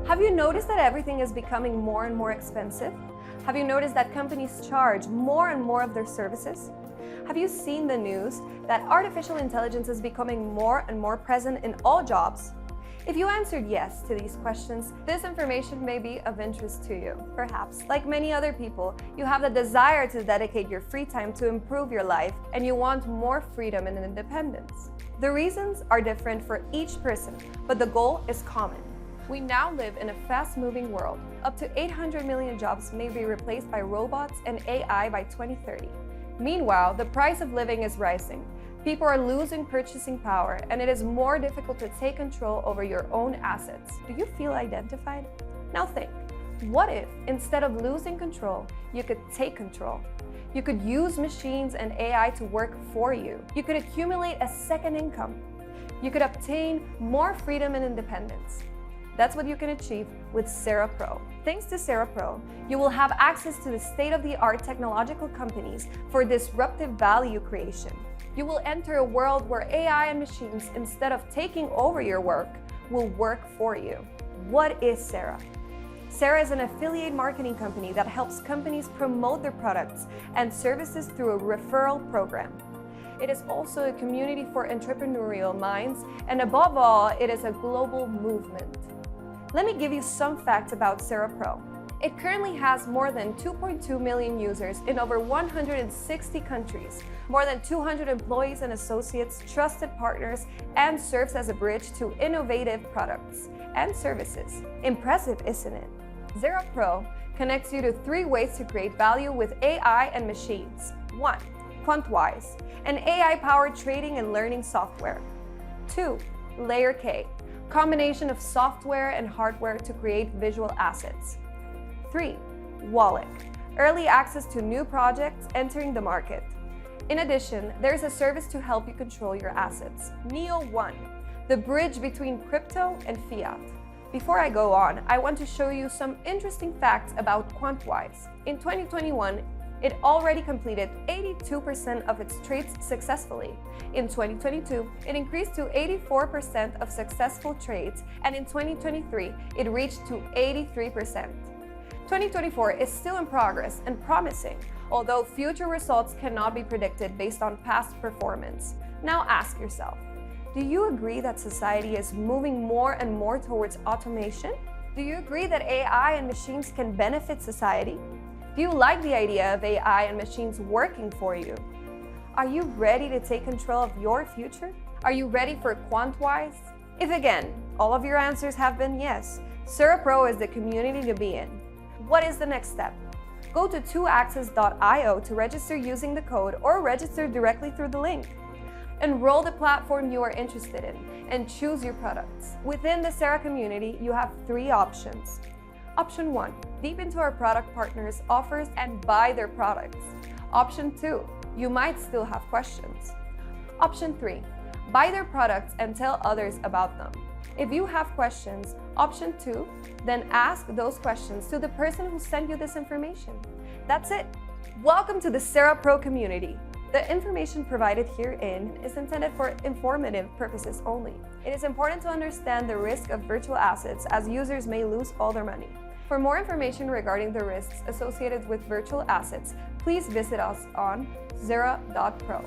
Have you noticed that everything is becoming more and more expensive? Have you noticed that companies charge more and more of their services? Have you seen the news that artificial intelligence is becoming more and more present in all jobs? If you answered yes to these questions, this information may be of interest to you. Perhaps, like many other people, you have the desire to dedicate your free time to improve your life and you want more freedom and independence. The reasons are different for each person, but the goal is common. We now live in a fast-moving world. Up to 800 million jobs may be replaced by robots and AI by 2030. Meanwhile, the price of living is rising. People are losing purchasing power, and it is more difficult to take control over your own assets. Do you feel identified? Now think, what if, instead of losing control, you could take control? You could use machines and AI to work for you. You could accumulate a second income. You could obtain more freedom and independence. That's what you can achieve with XERA Pro. Thanks to XERA Pro, you will have access to the state-of-the-art technological companies for disruptive value creation. You will enter a world where AI and machines, instead of taking over your work, will work for you. What is XERA? XERA is an affiliate marketing company that helps companies promote their products and services through a referral program. It is also a community for entrepreneurial minds, and above all, it is a global movement. Let me give you some facts about XERA Pro. It currently has more than 2.2 million users in over 160 countries, more than 200 employees and associates, trusted partners, and serves as a bridge to innovative products and services. Impressive, isn't it? XERA Pro connects you to 3 ways to create value with AI and machines. 1. QuantWise, an AI-powered trading and learning software. 2. Layer K, combination of software and hardware to create visual assets. 3. Wallet, early access to new projects entering the market. In addition, there's a service to help you control your assets, Neo One, the bridge between crypto and fiat. Before I go on, I want to show you some interesting facts about QuantWise. In 2021, it already completed 82% of its trades successfully. In 2022, it increased to 84% of successful trades, and in 2023, it reached to 83%. 2024 is still in progress and promising, although future results cannot be predicted based on past performance. Now ask yourself, do you agree that society is moving more and more towards automation? Do you agree that AI and machines can benefit society? Do you like the idea of AI and machines working for you? Are you ready to take control of your future? Are you ready for QuantWise? If again, all of your answers have been yes, XERA Pro is the community to be in. What is the next step? Go to 2access.io to register using the code or register directly through the link. Enroll the platform you are interested in and choose your products. Within the XERA community, you have 3 options. Option 1, deep into our product partners' offers and buy their products. Option 2, you might still have questions. Option 3, buy their products and tell others about them. If you have questions, option 2, then ask those questions to the person who sent you this information. That's it. Welcome to the XERA Pro community. The information provided herein is intended for informative purposes only. It is important to understand the risk of virtual assets, as users may lose all their money. For more information regarding the risks associated with virtual assets, please visit us on XERA.pro.